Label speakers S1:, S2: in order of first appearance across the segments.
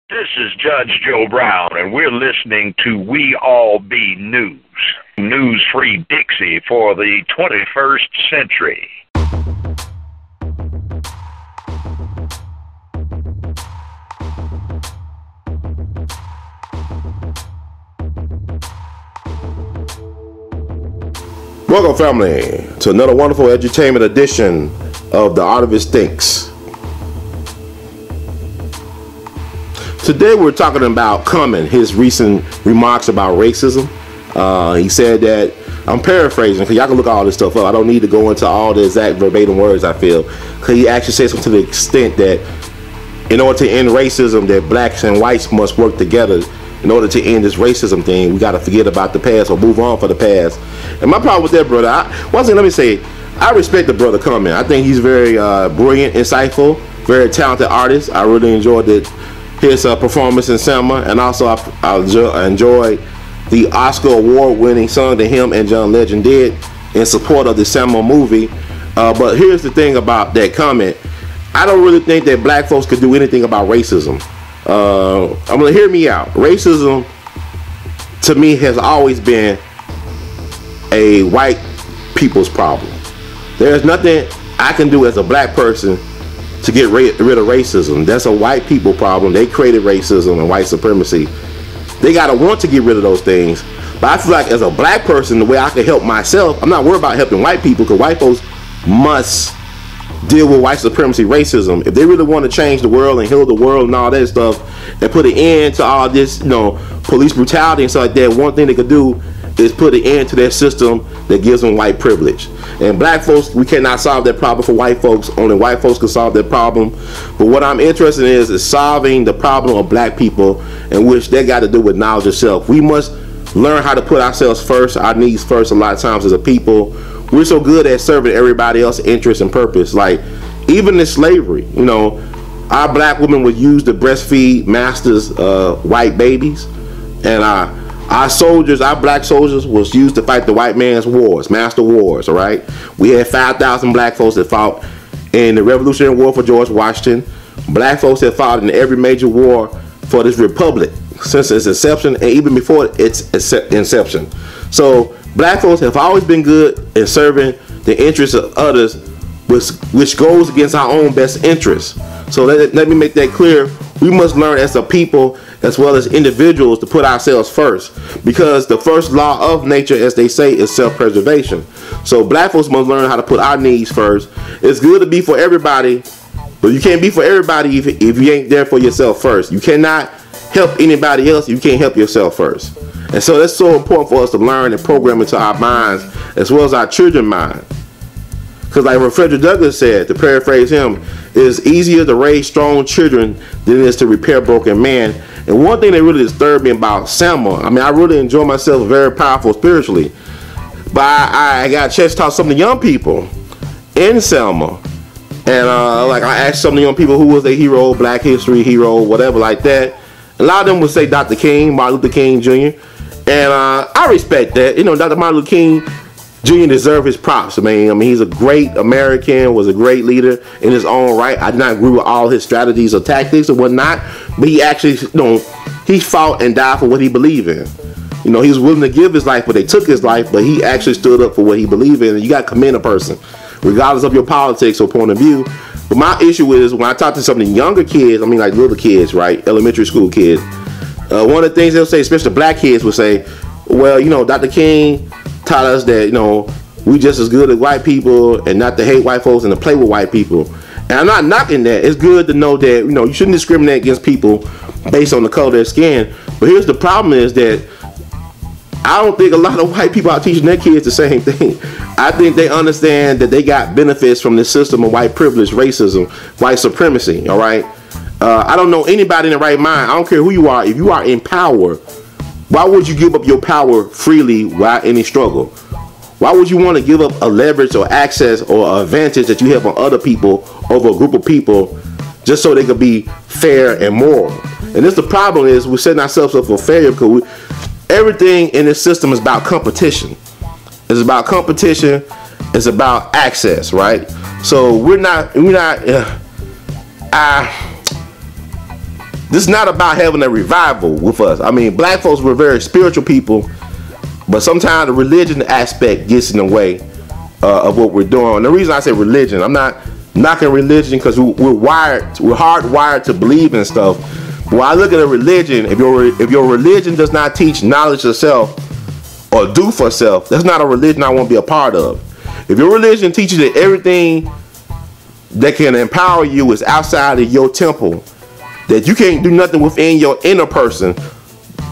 S1: This is Judge Joe Brown, and we're listening to We All Be News. News-free Dixie for the 21st century.
S2: Welcome, family, to another wonderful edutainment edition of the Artivist Thinks. Today we're talking about Common, his recent remarks about racism. He said that, I'm paraphrasing because y'all can look all this stuff up. I don't need to go into all the exact verbatim words, I feel. Because he actually said something to the extent that in order to end racism, that blacks and whites must work together in order to end this racism thing. We got to forget about the past or move on for the past. And my problem with that, brother, once again, let me say, I respect the brother Common. I think he's very brilliant, insightful, very talented artist. I really enjoyed his performance in Selma, and also I enjoyed the Oscar award-winning song that him and John Legend did in support of the Selma movie. But here's the thing about that comment. I don't really think that black folks could do anything about racism. I'm gonna hear me out. Racism, to me, has always been a white people's problem. There's nothing I can do as a black person to get rid of racism. That's a white people problem. They created racism and white supremacy. They gotta want to get rid of those things. But I feel like as a black person, the way I can help myself, I'm not worried about helping white people, because white folks must deal with white supremacy, racism. If they really want to change the world and heal the world and all that stuff and put an end to all this, police brutality and stuff like that, one thing they could do is put an end to that system that gives them white privilege. And black folks, we cannot solve that problem for white folks. Only white folks can solve that problem. But what I'm interested in is solving the problem of black people, in which they got to do with knowledge of self. We must learn how to put ourselves first, our needs first. A lot of times as a people, we're so good at serving everybody else's interests and purpose. Like, even in slavery, our black women would use to breastfeed masters' white babies. And our soldiers, our black soldiers, was used to fight the white man's wars, master wars, all right? We had 5,000 black folks that fought in the Revolutionary War for George Washington. Black folks that fought in every major war for this republic since its inception and even before its inception. So black folks have always been good in serving the interests of others, which goes against our own best interests. So let me make that clear. We must learn as a people, as well as individuals, to put ourselves first, because the first law of nature, as they say, is self-preservation. So black folks must learn how to put our needs first. It's good to be for everybody, but you can't be for everybody if you ain't there for yourself first. You cannot help anybody else if you can't help yourself first. And so that's so important for us to learn and program into our minds, as well as our children's mind. Because like what Frederick Douglass said, to paraphrase him, it's easier to raise strong children than it is to repair broken men. And one thing that really disturbed me about Selma, I really enjoy myself very powerful spiritually, but I got a chance to talk to some of the young people in Selma. And I asked some of the young people who was their hero, black history hero, whatever like that. A lot of them would say Dr. King, Martin Luther King Jr. And I respect that. Dr. Martin Luther King Jr. deserves his props. He's a great American, was a great leader in his own right. I did not agree with all his strategies or tactics or whatnot, but he actually, he fought and died for what he believed in. He was willing to give his life, but they took his life, but he actually stood up for what he believed in. And you got to commend a person, regardless of your politics or point of view. But my issue is, when I talk to some of the younger kids, like little kids, right, elementary school kids, one of the things they'll say, especially black kids, will say, well, Dr. King taught us that, we just as good as white people, and not to hate white folks and to play with white people. And I'm not knocking that. It's good to know that, you shouldn't discriminate against people based on the color of their skin. But here's the problem, is that I don't think a lot of white people are teaching their kids the same thing. I think they understand that they got benefits from this system of white privilege, racism, white supremacy, all right? I don't know anybody in the right mind. I don't care who you are. If you are in power, why would you give up your power freely without any struggle? Why would you want to give up a leverage or access or an advantage that you have on other people over a group of people just so they could be fair and moral? And this the problem is, we're setting ourselves up for failure because everything in this system is about competition. It's about competition. It's about access, right? So we're not this is not about having a revival with us. I mean, black folks were very spiritual people, but sometimes the religion aspect gets in the way of what we're doing. And the reason I say religion, I'm not knocking religion because we're hardwired to believe in stuff. But when I look at a religion, if your religion does not teach knowledge of self or do for self, that's not a religion I want to be a part of. If your religion teaches that everything that can empower you is outside of your temple, that you can't do nothing within your inner person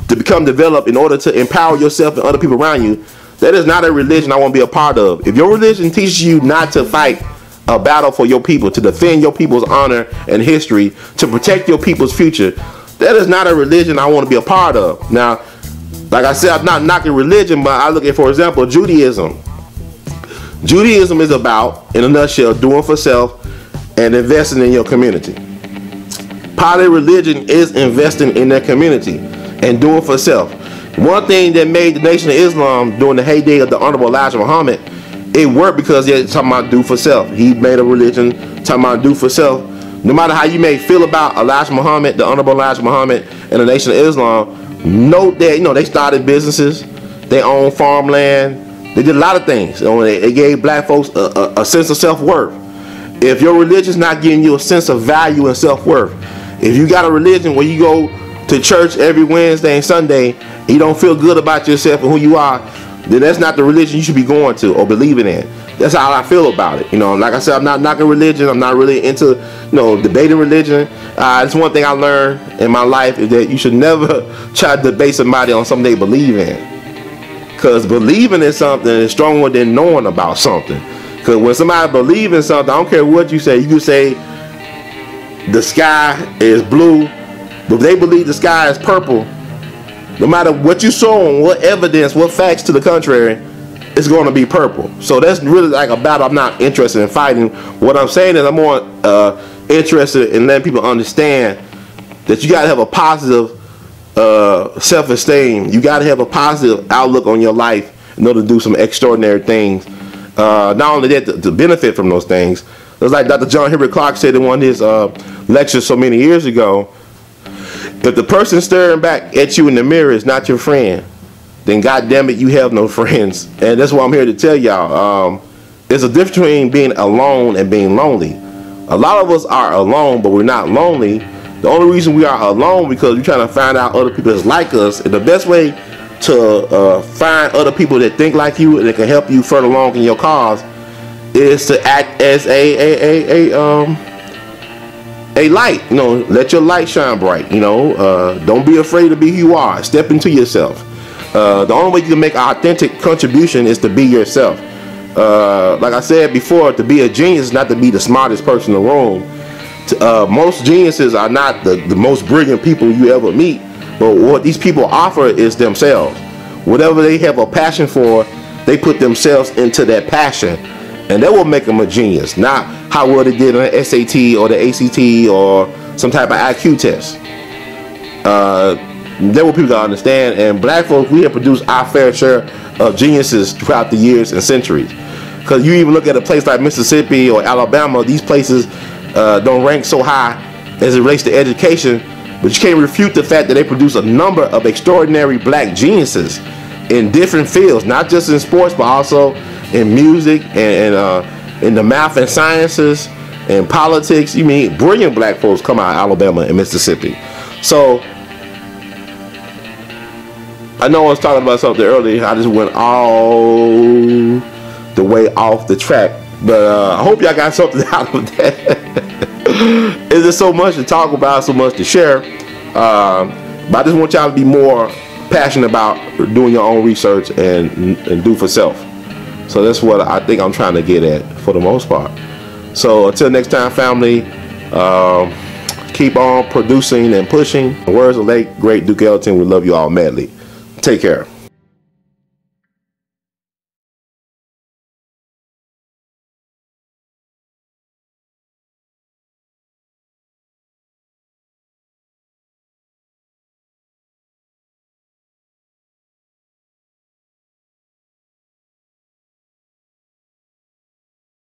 S2: to become developed in order to empower yourself and other people around you, that is not a religion I want to be a part of. If your religion teaches you not to fight a battle for your people, to defend your people's honor and history, to protect your people's future, that is not a religion I want to be a part of. Now, like I said, I'm not knocking religion, but I look at, for example, Judaism. Judaism is about, in a nutshell, doing for self and investing in your community. Part of religion is investing in their community and doing for self. One thing that made the Nation of Islam during the heyday of the Honorable Elijah Muhammad, it worked because they're talking about do for self. He made a religion talking about do for self. No matter how you may feel about Elijah Muhammad, the Honorable Elijah Muhammad, and the Nation of Islam, note that they started businesses, they owned farmland, they did a lot of things. They gave black folks a sense of self-worth. If your religion is not giving you a sense of value and self-worth, if you got a religion where you go to church every Wednesday and Sunday, and you don't feel good about yourself and who you are, then that's not the religion you should be going to or believing in. That's how I feel about it. Like I said, I'm not knocking religion. I'm not really into, debating religion. It's one thing I learned in my life is that you should never try to debate somebody on something they believe in. Because believing in something is stronger than knowing about something. Because when somebody believes in something, I don't care what you say. You can say the sky is blue, but if they believe the sky is purple, no matter what you show them, what evidence, what facts to the contrary, it's going to be purple. So that's really like a battle I'm not interested in fighting. What I'm saying is I'm more interested in letting people understand that you got to have a positive self-esteem. You got to have a positive outlook on your life in order to do some extraordinary things. Not only that, to benefit from those things. It's like Dr. John Henry Clark said in one of his lectures so many years ago, if the person staring back at you in the mirror is not your friend, then God damn it, you have no friends. And that's what I'm here to tell y'all. There's a difference between being alone and being lonely. A lot of us are alone, but we're not lonely. The only reason we are alone because we're trying to find out other people that's like us. And the best way to find other people that think like you and that can help you further along in your cause is to act as a light. Let your light shine bright. Don't be afraid to be who you are. Step into yourself. The only way you can make an authentic contribution is to be yourself. Like I said before, to be a genius is not to be the smartest person in the room. Most geniuses are not the most brilliant people you ever meet, but what these people offer is themselves. Whatever they have a passion for, they put themselves into that passion, and that will make them a genius, not how well they did on the SAT or the ACT or some type of IQ test. That what people gotta understand. And black folks, we have produced our fair share of geniuses throughout the years and centuries. Because you even look at a place like Mississippi or Alabama, these places don't rank so high as it relates to education, but you can't refute the fact that they produce a number of extraordinary black geniuses in different fields, not just in sports, but also in music and in the math and sciences and politics. You mean brilliant black folks come out of Alabama and Mississippi. So I know I was talking about something earlier. I just went all the way off the track, but I hope y'all got something out of that. It's just so much to talk about, so much to share, but I just want y'all to be more passionate about doing your own research and do for self. So that's what I think I'm trying to get at for the most part. So until next time, family, keep on producing and pushing. The words of late great Duke Ellington, we love you all madly. Take care.